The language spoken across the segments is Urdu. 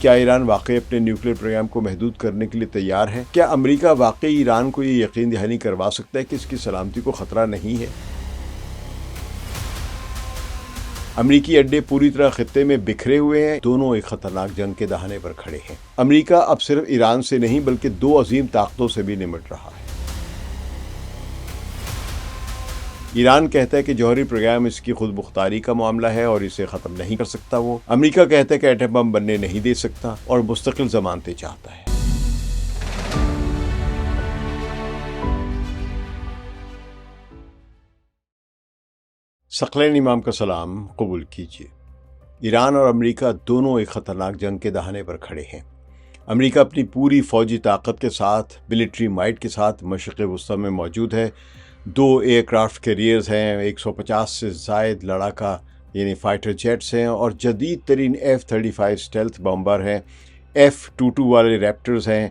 کیا ایران واقعی اپنے نیوکلیئر پروگرام کو محدود کرنے کے لیے تیار ہے؟ کیا امریکہ واقعی ایران کو یہ یقین دہانی کروا سکتا ہے کہ اس کی سلامتی کو خطرہ نہیں ہے؟ امریکی اڈے پوری طرح خطے میں بکھرے ہوئے ہیں، دونوں ایک خطرناک جنگ کے دہانے پر کھڑے ہیں۔ امریکہ اب صرف ایران سے نہیں بلکہ دو عظیم طاقتوں سے بھی نمٹ رہا ہے۔ ایران کہتا ہے کہ جوہری پروگرام اس کی خود مختاری کا معاملہ ہے اور اسے ختم نہیں کر سکتا وہ۔ امریکہ کہتا ہے کہ ایٹم بم بننے نہیں دے سکتا اور مستقل ضمانتیں چاہتا ہے۔ ثقلین امام کا سلام قبول کیجیے۔ ایران اور امریکہ دونوں ایک خطرناک جنگ کے دہانے پر کھڑے ہیں۔ امریکہ اپنی پوری فوجی طاقت کے ساتھ، ملٹری مائٹ کے ساتھ مشرق وسطی میں موجود ہے۔ 2 ایئر کرافٹ کیریئرز ہیں، 150 سے زائد لڑاکا یعنی فائٹر جیٹس ہیں اور جدید ترین F-35 اسٹیلتھ بمبر ہیں، F-22 والے ریپٹرز ہیں۔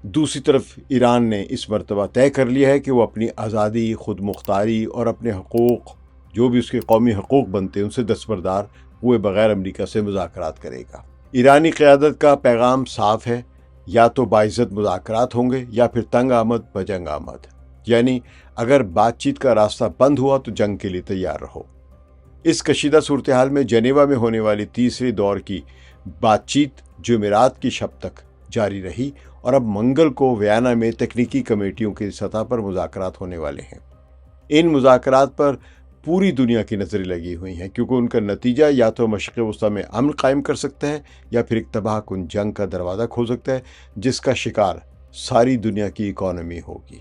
دوسری طرف ایران نے اس مرتبہ طے کر لیا ہے کہ وہ اپنی آزادی، خود مختاری اور اپنے حقوق، جو بھی اس کے قومی حقوق بنتے ہیں، ان سے دستبردار ہوئے بغیر امریکہ سے مذاکرات کرے گا۔ ایرانی قیادت کا پیغام صاف ہے، یا تو باعزت مذاکرات ہوں گے یا پھر تنگ آمد بجنگ آمد، یعنی اگر بات چیت کا راستہ بند ہوا تو جنگ کے لیے تیار رہو۔ اس کشیدہ صورتحال میں جنیوا میں ہونے والی تیسرے دور کی بات چیت جمعرات کی شب تک جاری رہی اور اب منگل کو ویانا میں تکنیکی کمیٹیوں کی سطح پر مذاکرات ہونے والے ہیں۔ ان مذاکرات پر پوری دنیا کی نظریں لگی ہوئی ہیں کیونکہ ان کا نتیجہ یا تو مشرق وسطی میں امن قائم کر سکتا ہے یا پھر ایک تباہ کن جنگ کا دروازہ کھول سکتا ہے جس کا شکار ساری دنیا کی اکانومی ہوگی۔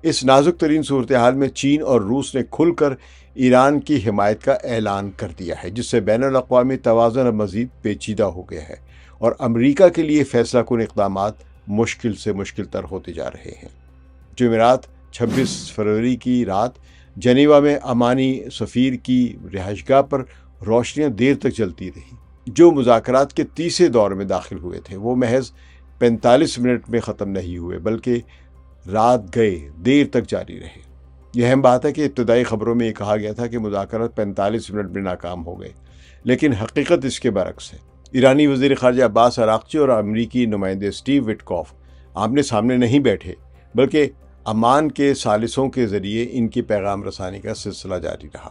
اس نازک ترین صورتحال میں چین اور روس نے کھل کر ایران کی حمایت کا اعلان کر دیا ہے، جس سے بین الاقوامی توازن اب مزید پیچیدہ ہو گیا ہے اور امریکہ کے لیے فیصلہ کن اقدامات مشکل سے مشکل تر ہوتے جا رہے ہیں۔ جمعرات 26 فروری کی رات جنیوا میں امانی سفیر کی رہائش گاہ پر روشنیاں دیر تک جلتی رہیں۔ جو مذاکرات کے تیسرے دور میں داخل ہوئے تھے وہ محض 45 منٹ میں ختم نہیں ہوئے بلکہ رات گئے دیر تک جاری رہے۔ یہ اہم بات ہے کہ ابتدائی خبروں میں یہ کہا گیا تھا کہ مذاکرات 45 منٹ میں ناکام ہو گئے، لیکن حقیقت اس کے برعکس ہے۔ ایرانی وزیر خارجہ عباس عراقچی اور امریکی نمائندے اسٹیو وٹکوف آمنے سامنے نہیں بیٹھے بلکہ امان کے ثالثوں کے ذریعے ان کی پیغام رسانی کا سلسلہ جاری رہا۔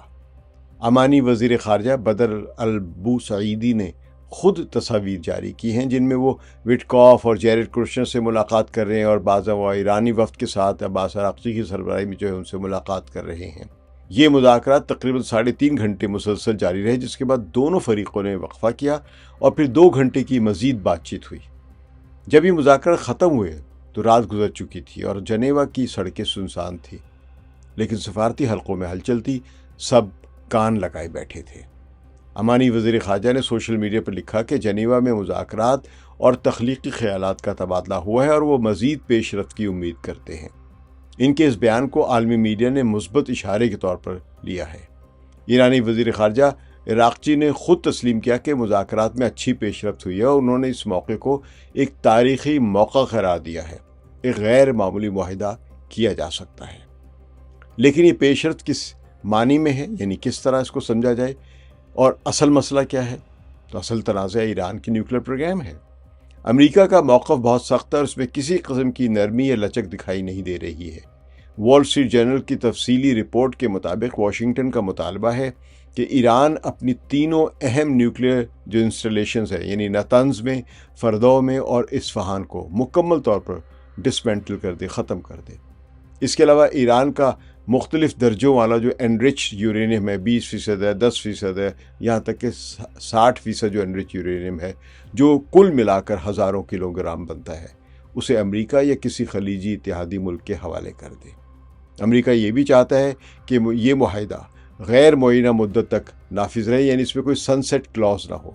امانی وزیر خارجہ بدر البوسعیدی نے خود تصاویر جاری کی ہیں جن میں وہ وٹکوف اور جیریڈ کورشنر سے ملاقات کر رہے ہیں اور بعض اوقات ایرانی وفد کے ساتھ عباس عراقچی کی سربراہی میں جو ہے ان سے ملاقات کر رہے ہیں۔ یہ مذاکرات تقریباً 3.5 گھنٹے مسلسل جاری رہے، جس کے بعد دونوں فریقوں نے وقفہ کیا اور پھر 2 گھنٹے کی مزید بات چیت ہوئی۔ جب یہ مذاکرات ختم ہوئے تو رات گزر چکی تھی اور جنیوا کی سڑکیں سنسان تھیں، لیکن سفارتی حلقوں میں ہلچل تھی، سب کان لگائے بیٹھے تھے۔ امانی وزیر خارجہ نے سوشل میڈیا پر لکھا کہ جنیوا میں مذاکرات اور تخلیقی خیالات کا تبادلہ ہوا ہے اور وہ مزید پیش رفت کی امید کرتے ہیں۔ ان کے اس بیان کو عالمی میڈیا نے مثبت اشارے کے طور پر لیا ہے۔ ایرانی وزیر خارجہ عراقچی نے خود تسلیم کیا کہ مذاکرات میں اچھی پیش رفت ہوئی ہے اور انہوں نے اس موقع کو ایک تاریخی موقع قرار دیا ہے۔ ایک غیر معمولی معاہدہ کیا جا سکتا ہے، لیکن یہ پیش رفت کس معنی میں ہے، یعنی کس طرح اس کو سمجھا جائے اور اصل مسئلہ کیا ہے؟ تو اصل تنازع ایران کی نیوکلیئر پروگرام ہے۔ امریکہ کا موقف بہت سخت ہے اور اس میں کسی قسم کی نرمی یا لچک دکھائی نہیں دے رہی ہے۔ وال اسٹریٹ جرنل کی تفصیلی رپورٹ کے مطابق واشنگٹن کا مطالبہ ہے کہ ایران اپنی تینوں اہم نیوکلیئر جو انسٹالیشنز ہیں یعنی نتنز میں، فردو میں اور اصفہان کو مکمل طور پر ڈسمینٹل کر دے، ختم کر دے۔ اس کے علاوہ ایران کا مختلف درجوں والا جو انرچ یورینیم ہے، 20% ہے، 10% ہے، یہاں تک کہ 60% جو انرچ یورینیم ہے، جو کل ملا کر ہزاروں کلو گرام بنتا ہے، اسے امریکہ یا کسی خلیجی اتحادی ملک کے حوالے کر دے۔ امریکہ یہ بھی چاہتا ہے کہ یہ معاہدہ غیر معینہ مدت تک نافذ رہے، یعنی اس میں کوئی سن سیٹ کلاز نہ ہو،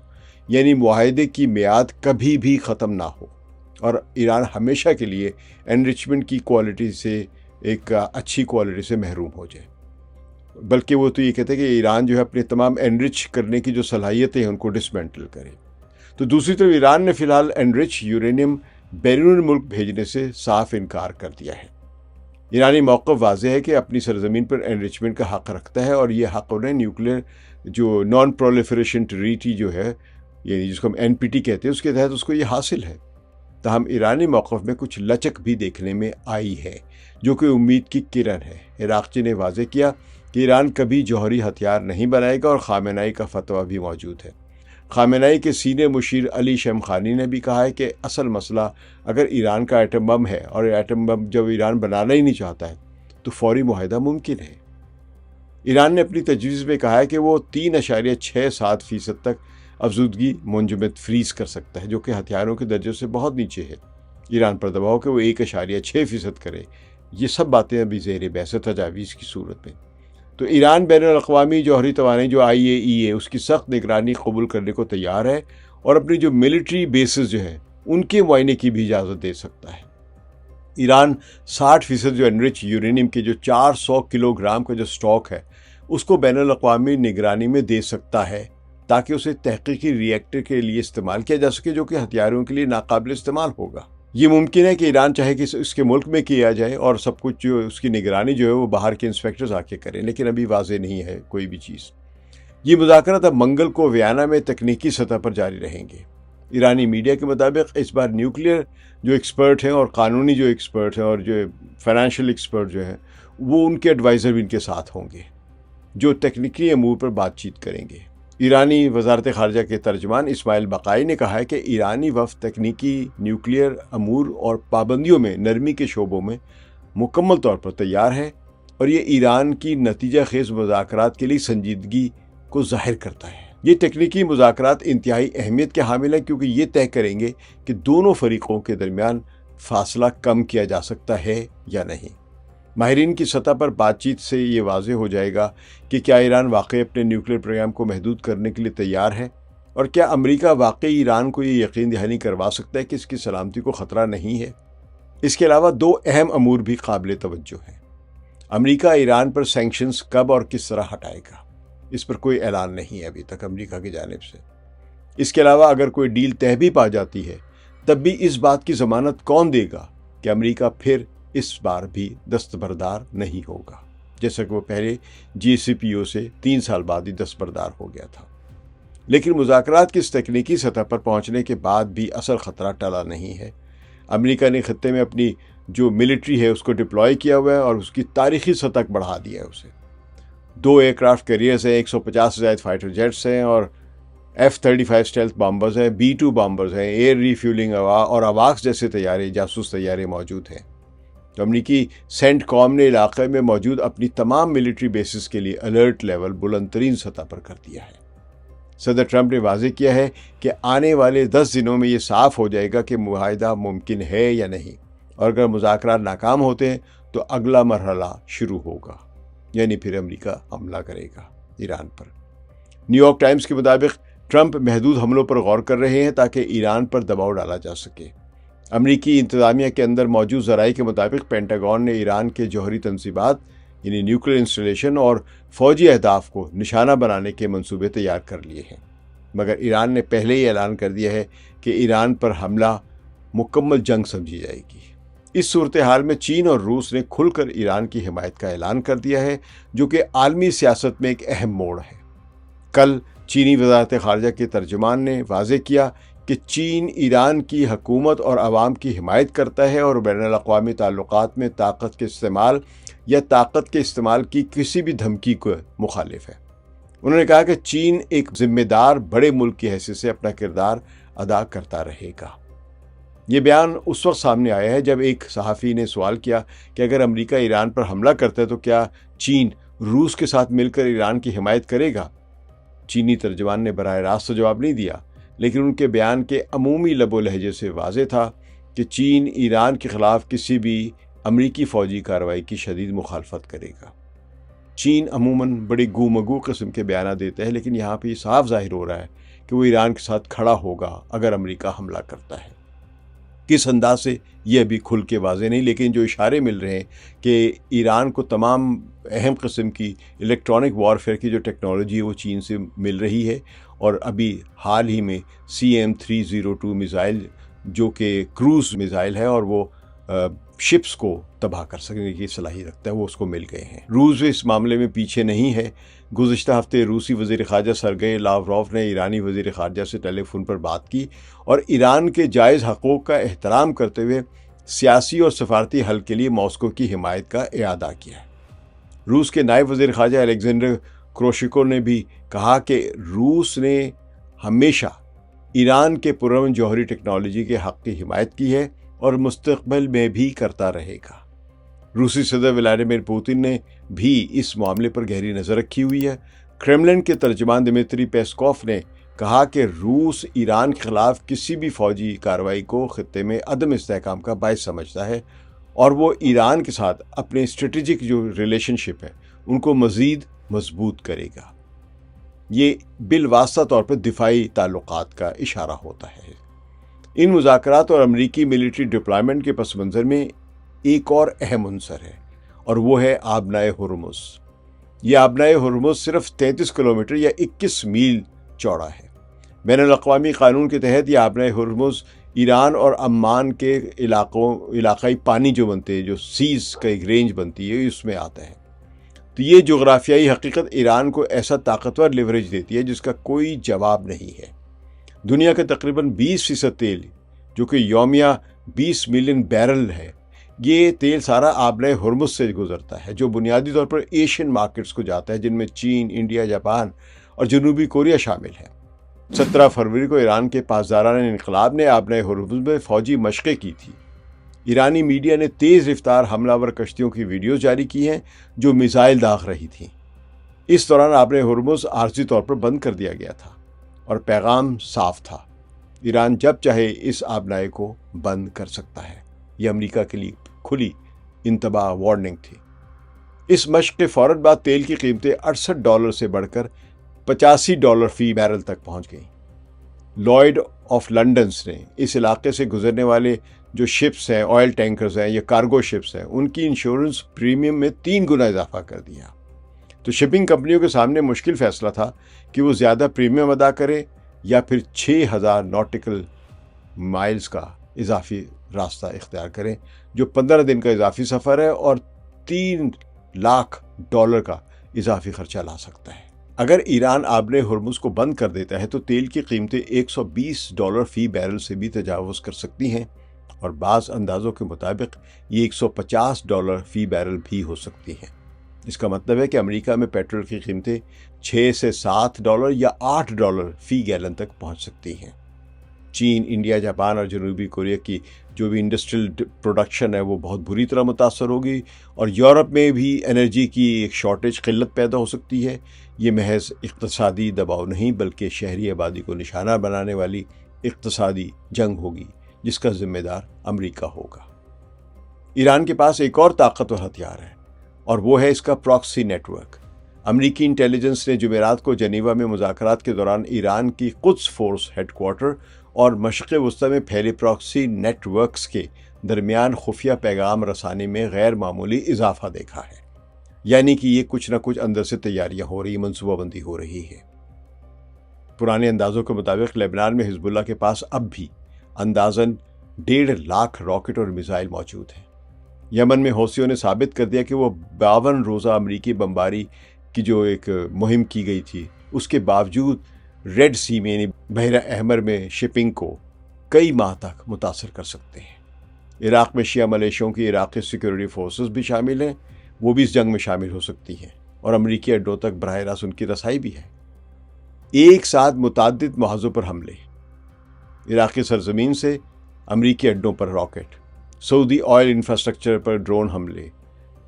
یعنی معاہدے کی میعاد کبھی بھی ختم نہ ہو اور ایران ہمیشہ کے لیے انرچمنٹ کی کوالٹی سے، ایک اچھی کوالٹی سے محروم ہو جائے۔ بلکہ وہ تو یہ کہتے ہیں کہ ایران جو ہے اپنے تمام انرچ کرنے کی جو صلاحیتیں ہیں ان کو ڈسمینٹل کرے۔ تو دوسری طرف ایران نے فی الحال انرچ یورینیم بیرون ملک بھیجنے سے صاف انکار کر دیا ہے۔ ایرانی موقف واضح ہے کہ اپنی سرزمین پر انرچمنٹ کا حق رکھتا ہے اور یہ حق انہیں نیوکلیئر جو نان پرولیفریشن ٹریٹی جو ہے یعنی جس کو ہم NPT کہتے ہیں، اس کے تحت اس کو یہ حاصل ہے۔ تاہم ایرانی موقف میں کچھ لچک بھی دیکھنے میں آئی ہے، جو کہ امید کی کرن ہے۔ عراقچی نے واضح کیا کہ ایران کبھی جوہری ہتھیار نہیں بنائے گا اور خامنہئی کا فتویٰ بھی موجود ہے۔ خامنہئی کے سینئر مشیر علی شمخانی نے بھی کہا ہے کہ اصل مسئلہ اگر ایران کا ایٹم بم ہے، اور ایٹم بم جب ایران بنانا ہی نہیں چاہتا ہے تو فوری معاہدہ ممکن ہے۔ ایران نے اپنی تجویز میں کہا ہے کہ وہ 3.67% تک افزودگی منجمد فریز کر سکتا ہے، جو کہ ہتھیاروں کے درجے سے بہت نیچے ہے۔ ایران پر دباؤ کہ وہ 1.6% کرے، یہ سب باتیں ابھی زیر بحث تجاویز کی صورت میں۔ تو ایران بین الاقوامی جوہری توانائی جو IAEA اس کی سخت نگرانی قبول کرنے کو تیار ہے، اور اپنی جو ملٹری بیسز جو ہیں ان کے معائنے کی بھی اجازت دے سکتا ہے۔ ایران 60% جو انرچ یورینیم کے جو 400 کلو گرام کا جو سٹاک ہے اس کو بین الاقوامی نگرانی میں دے سکتا ہے، تاکہ اسے تحقیقی ری ایکٹر کے لیے استعمال کیا جا سکے، جو کہ ہتھیاروں کے لیے ناقابل استعمال ہوگا۔ یہ ممکن ہے کہ ایران چاہے کہ اس کے ملک میں کیا جائے اور سب کچھ جو اس کی نگرانی جو ہے وہ باہر کے انسپیکٹرز آ کے کریں، لیکن ابھی واضح نہیں ہے کوئی بھی چیز۔ یہ مذاکرات اب منگل کو ویانا میں تکنیکی سطح پر جاری رہیں گے۔ ایرانی میڈیا کے مطابق اس بار نیوکلیئر جو ایکسپرٹ ہیں اور قانونی جو ایکسپرٹ ہیں اور جو فائنینشیل ایکسپرٹ جو ہیں وہ ان کے ایڈوائزر بھی ان کے ساتھ ہوں گے، جو تکنیکی امور پر بات چیت کریں گے۔ ایرانی وزارت خارجہ کے ترجمان اسماعیل بقائی نے کہا ہے کہ ایرانی وفد تکنیکی، نیوکلیئر امور اور پابندیوں میں نرمی کے شعبوں میں مکمل طور پر تیار ہے، اور یہ ایران کی نتیجہ خیز مذاکرات کے لیے سنجیدگی کو ظاہر کرتا ہے۔ یہ تکنیکی مذاکرات انتہائی اہمیت کے حامل ہیں، کیونکہ یہ طے کریں گے کہ دونوں فریقوں کے درمیان فاصلہ کم کیا جا سکتا ہے یا نہیں۔ ماہرین کی سطح پر بات چیت سے یہ واضح ہو جائے گا کہ کیا ایران واقعی اپنے نیوکلیئر پروگرام کو محدود کرنے کے لیے تیار ہے، اور کیا امریکہ واقعی ایران کو یہ یقین دہانی کروا سکتا ہے کہ اس کی سلامتی کو خطرہ نہیں ہے۔ اس کے علاوہ دو اہم امور بھی قابل توجہ ہیں۔ امریکہ ایران پر سینکشنز کب اور کس طرح ہٹائے گا، اس پر کوئی اعلان نہیں ہے ابھی تک امریکہ کی جانب سے۔ اس کے علاوہ اگر کوئی ڈیل طے بھی پا جاتی ہے، تب بھی اس بات کی ضمانت کون دے گا کہ امریکہ پھر اس بار بھی دستبردار نہیں ہوگا، جیسا کہ وہ پہلے JCPOA سے 3 سال بعد ہی دستبردار ہو گیا تھا۔ لیکن مذاکرات کی اس تکنیکی سطح پر پہنچنے کے بعد بھی اصل خطرہ ٹلا نہیں ہے۔ امریکہ نے خطے میں اپنی جو ملٹری ہے اس کو ڈپلوائے کیا ہوا ہے، اور اس کی تاریخی سطح تک بڑھا دیا ہے اسے۔ 2 ایئرکرافٹ کیریئرز ہیں، 150 سے زائد فائٹر جیٹس ہیں، اور F-35 اسٹیلتھ بامبرز ہیں، B-2 بامبرز ہیں، ایئر ریفیولنگ اور AWACS جیسے طیارے، جاسوس طیارے موجود ہیں۔ تو امریکی سینٹ کام نے علاقے میں موجود اپنی تمام ملٹری بیسز کے لیے الرٹ لیول بلند ترین سطح پر کر دیا ہے۔ صدر ٹرمپ نے واضح کیا ہے کہ آنے والے 10 دنوں میں یہ صاف ہو جائے گا کہ معاہدہ ممکن ہے یا نہیں، اور اگر مذاکرات ناکام ہوتے ہیں تو اگلا مرحلہ شروع ہوگا، یعنی پھر امریکہ حملہ کرے گا ایران پر۔ نیو یارک ٹائمز کے مطابق ٹرمپ محدود حملوں پر غور کر رہے ہیں تاکہ ایران پر دباؤ ڈالا جا سکے۔ امریکی انتظامیہ کے اندر موجود ذرائع کے مطابق پینٹاگون نے ایران کے جوہری تنصیبات یعنی نیوکلیئر انسٹالیشن اور فوجی اہداف کو نشانہ بنانے کے منصوبے تیار کر لیے ہیں، مگر ایران نے پہلے ہی اعلان کر دیا ہے کہ ایران پر حملہ مکمل جنگ سمجھی جائے گی۔ اس صورتحال میں چین اور روس نے کھل کر ایران کی حمایت کا اعلان کر دیا ہے، جو کہ عالمی سیاست میں ایک اہم موڑ ہے۔ کل چینی وزارت خارجہ کے ترجمان نے واضح کیا کہ چین ایران کی حکومت اور عوام کی حمایت کرتا ہے اور بین الاقوامی تعلقات میں طاقت کے استعمال یا طاقت کے استعمال کی کسی بھی دھمکی کو مخالف ہے۔ انہوں نے کہا کہ چین ایک ذمہ دار بڑے ملک کی حیثیت سے اپنا کردار ادا کرتا رہے گا۔ یہ بیان اس وقت سامنے آیا ہے جب ایک صحافی نے سوال کیا کہ اگر امریکہ ایران پر حملہ کرتا ہے تو کیا چین روس کے ساتھ مل کر ایران کی حمایت کرے گا؟ چینی ترجمان نے براہ راست جواب نہیں دیا، لیکن ان کے بیان کے عمومی لب و لہجے سے واضح تھا کہ چین ایران کے خلاف کسی بھی امریکی فوجی کارروائی کی شدید مخالفت کرے گا۔ چین عموماً بڑی گو مگو قسم کے بیانات دیتا ہے، لیکن یہاں پہ صاف ظاہر ہو رہا ہے کہ وہ ایران کے ساتھ کھڑا ہوگا اگر امریکہ حملہ کرتا ہے۔ کس انداز سے یہ ابھی کھل کے واضح نہیں، لیکن جو اشارے مل رہے ہیں کہ ایران کو تمام اہم قسم کی الیکٹرانک وارفیئر کی جو ٹیکنالوجی ہے وہ چین سے مل رہی ہے، اور ابھی حال ہی میں CM-302 میزائل جو کہ کروز میزائل ہے اور وہ شپس کو تباہ کر سکنے کی صلاحیت رکھتا ہے، وہ اس کو مل گئے ہیں۔ روس اس معاملے میں پیچھے نہیں ہے۔ گزشتہ ہفتے روسی وزیر خارجہ سرگئی لاوروف نے ایرانی وزیر خارجہ سے ٹیلی فون پر بات کی اور ایران کے جائز حقوق کا احترام کرتے ہوئے سیاسی اور سفارتی حل کے لیے ماسکو کی حمایت کا اعادہ کیا۔ روس کے نائب وزیر خارجہ الیگزینڈر کروشکو نے بھی کہا کہ روس نے ہمیشہ ایران کے پرامن جوہری ٹیکنالوجی کے حق کی حمایت کی ہے اور مستقبل میں بھی کرتا رہے گا۔ روسی صدر ولادیمیر پوتن نے بھی اس معاملے پر گہری نظر رکھی ہوئی ہے۔ کرملن کے ترجمان دمیتری پیسکوف نے کہا کہ روس ایران کے خلاف کسی بھی فوجی کارروائی کو خطے میں عدم استحکام کا باعث سمجھتا ہے اور وہ ایران کے ساتھ اپنے اسٹریٹجک جو ریلیشن شپ ہے ان کو مزید مضبوط کرے گا۔ یہ بالواسطہ طور پر دفاعی تعلقات کا اشارہ ہوتا ہے۔ ان مذاکرات اور امریکی ملٹری ڈپلائمنٹ کے پس منظر میں ایک اور اہم عنصر ہے اور وہ ہے آبنائے ہرمز۔ یہ آبنائے ہرمز صرف 33 کلومیٹر یا 21 میل چوڑا ہے۔ بین الاقوامی قانون کے تحت یہ آبنائے ہرمز ایران اور عمان کے علاقائی پانی جو بنتے ہیں، جو سیز کا ایک رینج بنتی ہے، اس میں آتا ہے۔ تو یہ جغرافیائی حقیقت ایران کو ایسا طاقتور لیوریج دیتی ہے جس کا کوئی جواب نہیں ہے۔ دنیا کا تقریباً 20% تیل جو کہ یومیہ 20 ملین بیرل ہے، یہ تیل سارا آبنائے ہرمز سے گزرتا ہے، جو بنیادی طور پر ایشین مارکیٹس کو جاتا ہے، جن میں چین، انڈیا، جاپان اور جنوبی کوریا شامل ہے۔ 17 فروری کو ایران کے پاسداران انقلاب نے آبنائے ہرمز میں فوجی مشقیں کی تھی۔ ایرانی میڈیا نے تیز رفتار حملہ ور کشتیوں کی ویڈیوز جاری کی ہیں جو میزائل داغ رہی تھیں۔ اس دوران آبنائے ہرمز عارضی طور پر بند کر دیا گیا تھا اور پیغام صاف تھا، ایران جب چاہے اس آبنائے کو بند کر سکتا ہے۔ یہ امریکہ کے لیے کھلی انتباہ وارننگ تھی۔ اس مشق کے فوراً بعد تیل کی قیمتیں $68 سے بڑھ کر $85 فی بیرل تک پہنچ گئیں۔ لائیڈ آف لنڈنز نے اس علاقے سے گزرنے والے جو شپس ہیں، آئل ٹینکرز ہیں یا کارگو شپس ہیں، ان کی انشورنس پریمیم میں 3 گنا اضافہ کر دیا۔ تو شپنگ کمپنیوں کے سامنے مشکل فیصلہ تھا کہ وہ زیادہ پریمیم ادا کریں یا پھر 6000 ناٹیکل مائلز کا اضافی راستہ اختیار کریں، جو 15 دن کا اضافی سفر ہے اور $3 لاکھ کا اضافی خرچہ لا سکتا ہے۔ اگر ایران آبنائے ہرمز کو بند کر دیتا ہے تو تیل کی قیمتیں $120 فی بیرل سے بھی تجاوز کر سکتی ہیں اور بعض اندازوں کے مطابق یہ $150 فی بیرل بھی ہو سکتی ہیں۔ اس کا مطلب ہے کہ امریکہ میں پیٹرول کی قیمتیں $6 سے $7 یا $8 فی گیلن تک پہنچ سکتی ہیں۔ چین، انڈیا، جاپان اور جنوبی کوریا کی جو بھی انڈسٹریل پروڈکشن ہے وہ بہت بری طرح متاثر ہوگی اور یورپ میں بھی انرجی کی ایک شارٹیج، قلت پیدا ہو سکتی ہے۔ یہ محض اقتصادی دباؤ نہیں بلکہ شہری آبادی کو نشانہ بنانے والی اقتصادی جنگ ہوگی جس کا ذمہ دار امریکہ ہوگا۔ ایران کے پاس ایک اور طاقتور ہتھیار ہے اور وہ ہے اس کا پراکسی نیٹ ورک۔ امریکی انٹیلیجنس نے جمعرات کو جنیوا میں مذاکرات کے دوران ایران کی قدس فورس ہیڈ کوارٹر اور مشرق وسطی میں پھیلے پراکسی نیٹ ورکس کے درمیان خفیہ پیغام رسانی میں غیر معمولی اضافہ دیکھا ہے، یعنی کہ یہ کچھ نہ کچھ اندر سے تیاریاں ہو رہی، منصوبہ بندی ہو رہی ہے۔ پرانے اندازوں کے مطابق لبنان میں حزب اللہ کے پاس اب بھی اندازاً 1.5 لاکھ راکٹ اور میزائل موجود ہیں۔ یمن میں حوثیوں نے ثابت کر دیا کہ وہ 52 روزہ امریکی بمباری کی جو ایک مہم کی گئی تھی، اس کے باوجود ریڈ سی میں یعنی بحیرہ احمر میں شپنگ کو کئی ماہ تک متاثر کر سکتے ہیں۔ عراق میں شیعہ ملیشیوں کی عراقی سیکیورٹی فورسز بھی شامل ہیں، وہ بھی اس جنگ میں شامل ہو سکتی ہیں اور امریکی اڈوں تک براہ راست ان کی رسائی بھی ہے۔ ایک ساتھ متعدد محاذوں پر حملے، عراقی سرزمین سے امریکی اڈوں پر راکٹ، سعودی آئل انفراسٹرکچر پر ڈرون حملے،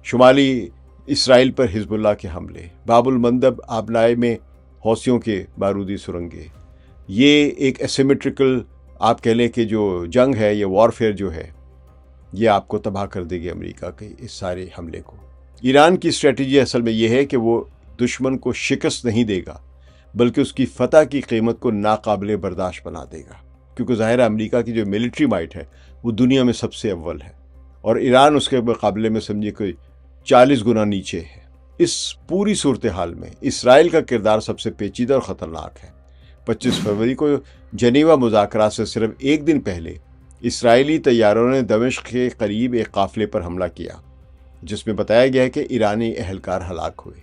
شمالی اسرائیل پر حزب اللہ کے حملے، باب المندب آبنائے میں حوثیوں کے بارودی سرنگیں، یہ ایک اسیمیٹرکل آپ کہہ لیں کہ جو جنگ ہے، یہ وارفیئر جو ہے، یہ آپ کو تباہ کر دے گی امریکہ کے اس سارے حملے کو۔ ایران کی اسٹریٹجی اصل میں یہ ہے کہ وہ دشمن کو شکست نہیں دے گا بلکہ اس کی فتح کی قیمت کو ناقابل برداشت بنا دے گا، کیونکہ ظاہر امریکہ کی جو ملٹری مائٹ ہے وہ دنیا میں سب سے اول ہے اور ایران اس کے مقابلے میں سمجھے کوئی 40 گنا نیچے ہے۔ اس پوری صورتحال میں اسرائیل کا کردار سب سے پیچیدہ اور خطرناک ہے۔ 25 فروری کو جنیوا مذاکرات سے صرف ایک دن پہلے اسرائیلی طیاروں نے دمشق کے قریب ایک قافلے پر حملہ کیا جس میں بتایا گیا ہے کہ ایرانی اہلکار ہلاک ہوئے۔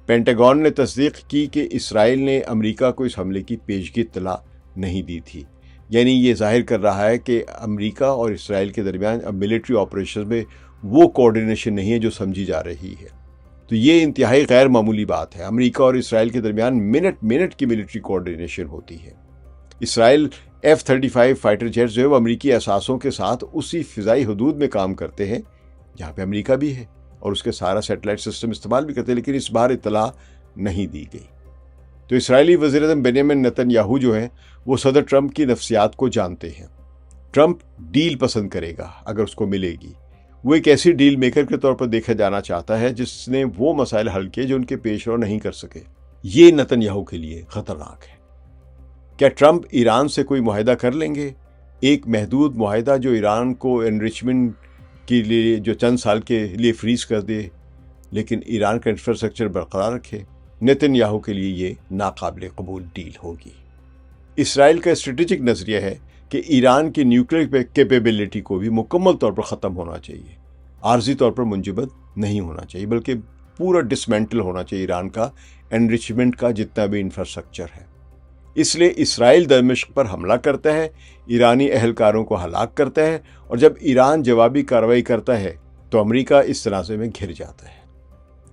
پینٹاگون نے تصدیق کی کہ اسرائیل نے امریکہ کو اس حملے کی پیشگی اطلاع نہیں دی تھی، یعنی یہ ظاہر کر رہا ہے کہ امریکہ اور اسرائیل کے درمیان اب ملٹری آپریشن میں وہ کوارڈینیشن نہیں ہے جو سمجھی جا رہی ہے۔ تو یہ انتہائی غیر معمولی بات ہے۔ امریکہ اور اسرائیل کے درمیان منٹ کی ملٹری کوارڈینیشن ہوتی ہے۔ اسرائیل F-35 فائٹر جیٹ جو ہے وہ امریکی اثاثوں کے ساتھ اسی فضائی حدود میں کام کرتے ہیں جہاں پہ امریکہ بھی ہے اور اس کے سارا سیٹلائٹ سسٹم استعمال بھی کرتے ہیں، لیکن اس بار اطلاع نہیں دی گئی۔ تو اسرائیلی وزیر اعظم بنیامن نتن یاہو جو ہیں وہ صدر ٹرمپ کی نفسیات کو جانتے ہیں۔ ٹرمپ ڈیل پسند کرے گا اگر اس کو ملے گی۔ وہ ایک ایسی ڈیل میکر کے طور پر دیکھا جانا چاہتا ہے جس نے وہ مسائل حل کیے جو ان کے پیش رو نہیں کر سکے۔ یہ نتن یاہو کے لیے خطرناک ہے۔ کیا ٹرمپ ایران سے کوئی معاہدہ کر لیں گے؟ ایک محدود معاہدہ جو ایران کو انریچمنٹ کے لیے جو چند سال کے لیے فریز کر دے لیکن ایران کا انفراسٹرکچر برقرار رکھے؟ نتن یاہو کے لیے یہ ناقابل قبول ڈیل ہوگی۔ اسرائیل کا اسٹریٹجک نظریہ ہے کہ ایران کی نیوکلیئر کیپیبلٹی کو بھی مکمل طور پر ختم ہونا چاہیے، عارضی طور پر منجمد نہیں ہونا چاہیے، بلکہ پورا ڈسمینٹل ہونا چاہیے ایران کا انریچمنٹ کا جتنا بھی انفراسٹرکچر ہے۔ اس لیے اسرائیل دمشق پر حملہ کرتا ہے، ایرانی اہلکاروں کو ہلاک کرتا ہے، اور جب ایران جوابی کارروائی کرتا ہے تو امریکہ اس تنازع میں گھر جاتا ہے۔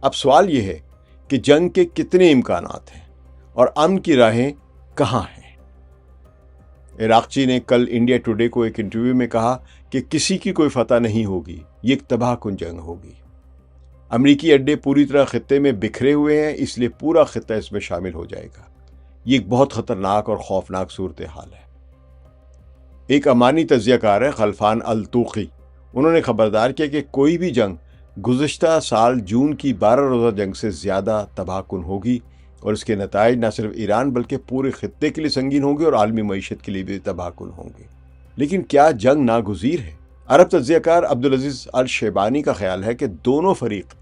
اب سوال یہ ہے کہ جنگ کے کتنے امکانات ہیں اور امن کی راہیں کہاں ہیں؟ عراقچی نے کل انڈیا ٹوڈے کو ایک انٹرویو میں کہا کہ کسی کی کوئی فتح نہیں ہوگی، یہ ایک تباہ کن جنگ ہوگی۔ امریکی اڈے پوری طرح خطے میں بکھرے ہوئے ہیں، اس لیے پورا خطہ اس میں شامل ہو جائے گا۔ یہ ایک بہت خطرناک اور خوفناک صورتحال ہے۔ ایک امانی تجزیہ کار ہے خلفان الطوخی، انہوں نے خبردار کیا کہ کوئی بھی جنگ گزشتہ سال جون کی 12 روزہ جنگ سے زیادہ تباہ کن ہوگی، اور اس کے نتائج نہ صرف ایران بلکہ پورے خطے کے لیے سنگین ہوں گے اور عالمی معیشت کے لیے بھی تباہ کن ہوں گے۔ لیکن کیا جنگ ناگزیر ہے؟ عرب تجزیہ کار عبدالعزیز الشیبانی کا خیال ہے کہ دونوں فریق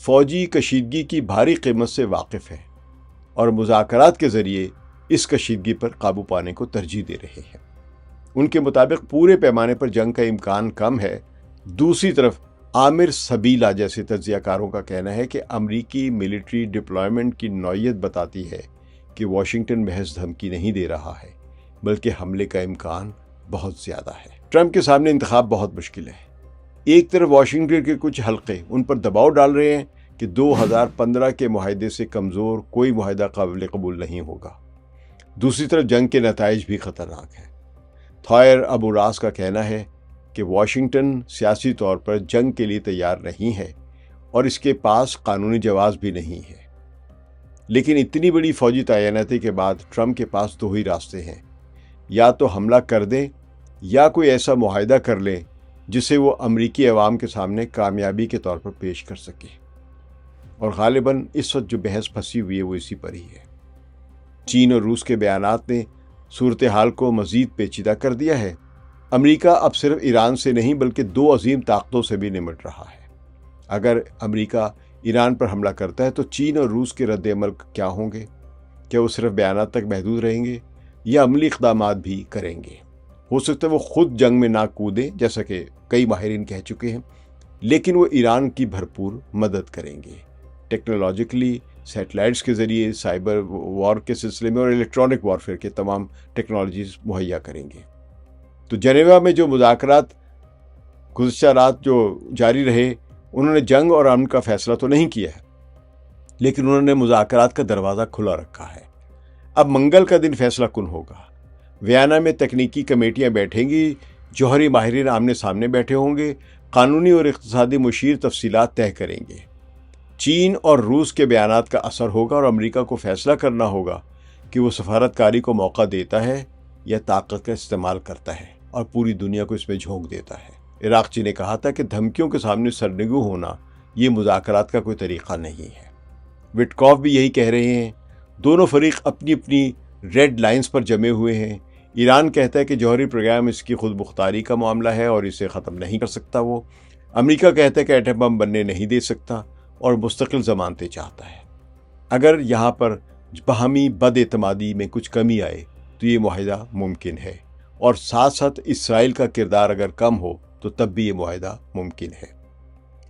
فوجی کشیدگی کی بھاری قیمت سے واقف ہیں اور مذاکرات کے ذریعے اس کشیدگی پر قابو پانے کو ترجیح دے رہے ہیں۔ ان کے مطابق پورے پیمانے پر جنگ کا امکان کم ہے۔ دوسری طرف عامر سبیلا جیسے تجزیہ کاروں کا کہنا ہے کہ امریکی ملٹری ڈپلائمنٹ کی نوعیت بتاتی ہے کہ واشنگٹن محض دھمکی نہیں دے رہا ہے بلکہ حملے کا امکان بہت زیادہ ہے۔ ٹرمپ کے سامنے انتخاب بہت مشکل ہے۔ ایک طرف واشنگٹن کے کچھ حلقے ان پر دباؤ ڈال رہے ہیں کہ 2015 کے معاہدے سے کمزور کوئی معاہدہ قابل قبول نہیں ہوگا، دوسری طرف جنگ کے نتائج بھی خطرناک ہیں۔ تھائر ابو راس کا کہنا ہے کہ واشنگٹن سیاسی طور پر جنگ کے لیے تیار نہیں ہے اور اس کے پاس قانونی جواز بھی نہیں ہے، لیکن اتنی بڑی فوجی تعیناتی کے بعد ٹرمپ کے پاس دو ہی راستے ہیں، یا تو حملہ کر دیں یا کوئی ایسا معاہدہ کر لیں جسے وہ امریکی عوام کے سامنے کامیابی کے طور پر پیش کر سکے، اور غالباً اس وقت جو بحث پھنسی ہوئی ہے وہ اسی پر ہی ہے۔ چین اور روس کے بیانات نے صورتحال کو مزید پیچیدہ کر دیا ہے۔ امریکہ اب صرف ایران سے نہیں بلکہ دو عظیم طاقتوں سے بھی نمٹ رہا ہے۔ اگر امریکہ ایران پر حملہ کرتا ہے تو چین اور روس کے رد عمل کیا ہوں گے؟ کیا وہ صرف بیانات تک محدود رہیں گے یا عملی اقدامات بھی کریں گے؟ ہو سکتا ہے وہ خود جنگ میں نہ کودیں جیسا کہ کئی ماہرین کہہ چکے ہیں، لیکن وہ ایران کی بھرپور مدد کریں گے، ٹیکنالوجیکلی، سیٹلائٹس کے ذریعے، سائبر وار کے سلسلے میں اور الیکٹرانک وارفیئر کے تمام ٹیکنالوجیز مہیا کریں گے۔ تو جنیوا میں جو مذاکرات گزشتہ رات جو جاری رہے، انہوں نے جنگ اور امن کا فیصلہ تو نہیں کیا ہے، لیکن انہوں نے مذاکرات کا دروازہ کھلا رکھا ہے۔ اب منگل کا دن فیصلہ کن ہوگا۔ ویانا میں تکنیکی کمیٹیاں بیٹھیں گی، جوہری ماہرین آمنے سامنے بیٹھے ہوں گے، قانونی اور اقتصادی مشیر تفصیلات طے کریں گے۔ چین اور روس کے بیانات کا اثر ہوگا اور امریکہ کو فیصلہ کرنا ہوگا کہ وہ سفارتکاری کو موقع دیتا ہے یا طاقت کا استعمال کرتا ہے اور پوری دنیا کو اس میں جھونک دیتا ہے۔ عراقچی نے کہا تھا کہ دھمکیوں کے سامنے سرنگو ہونا یہ مذاکرات کا کوئی طریقہ نہیں ہے۔ وٹکاف بھی یہی کہہ رہے ہیں۔ دونوں فریق اپنی اپنی ریڈ لائنز پر جمے ہوئے ہیں۔ ایران کہتا ہے کہ جوہری پروگرام اس کی خود مختاری کا معاملہ ہے اور اسے ختم نہیں کر سکتا وہ۔ امریکہ کہتا ہے کہ ایٹم بم بننے نہیں دے سکتا اور مستقل ضمانتیں چاہتا ہے۔ اگر یہاں پر باہمی بد اعتمادی میں کچھ کمی آئے تو یہ معاہدہ ممکن ہے، اور ساتھ ساتھ اسرائیل کا کردار اگر کم ہو تو تب بھی یہ معاہدہ ممکن ہے۔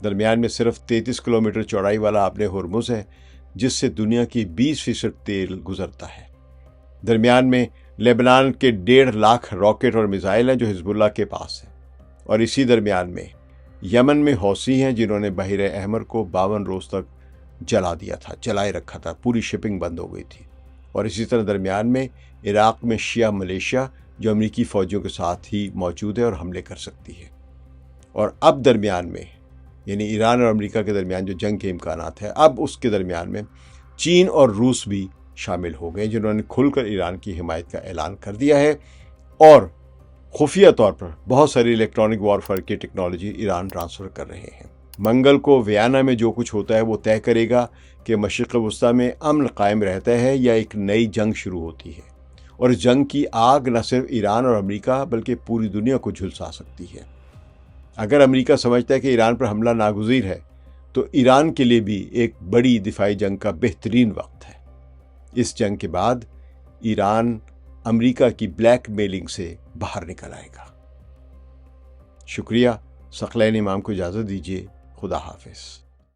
درمیان میں صرف 33 کلومیٹر چوڑائی والا آبِ ہرمز ہے جس سے دنیا کی 20% تیل گزرتا ہے۔ درمیان میں لبنان کے 1.5 لاکھ راکٹ اور میزائل ہیں جو حزب اللہ کے پاس ہیں، اور اسی درمیان میں یمن میں حوثی ہیں جنہوں نے بحیرہ احمر کو 52 روز تک جلائے رکھا تھا، پوری شپنگ بند ہو گئی تھی۔ اور اسی طرح درمیان میں عراق میں شیعہ ملیشیا جو امریکی فوجیوں کے ساتھ ہی موجود ہے اور حملے کر سکتی ہے۔ اور اب درمیان میں یعنی ایران اور امریکہ کے درمیان جو جنگ کے امکانات ہیں، اب اس کے درمیان میں چین اور روس بھی شامل ہو گئے جنہوں نے کھل کر ایران کی حمایت کا اعلان کر دیا ہے، اور خفیہ طور پر بہت ساری الیکٹرانک وارفیئر کی ٹیکنالوجی ایران ٹرانسفر کر رہے ہیں۔ منگل کو ویانا میں جو کچھ ہوتا ہے وہ طے کرے گا کہ مشرق وسطیٰ میں امن قائم رہتا ہے یا ایک نئی جنگ شروع ہوتی ہے، اور اس جنگ کی آگ نہ صرف ایران اور امریکہ بلکہ پوری دنیا کو جھلسا سکتی ہے۔ اگر امریکہ سمجھتا ہے کہ ایران پر حملہ ناگزیر ہے تو ایران کے لیے بھی ایک بڑی دفاعی جنگ کا بہترین وقت ہے۔ اس جنگ کے بعد ایران امریکہ کی بلیک میلنگ سے باہر نکل آئے گا۔ شکریہ۔ ثقلین امام کو اجازت دیجیے۔ خدا حافظ۔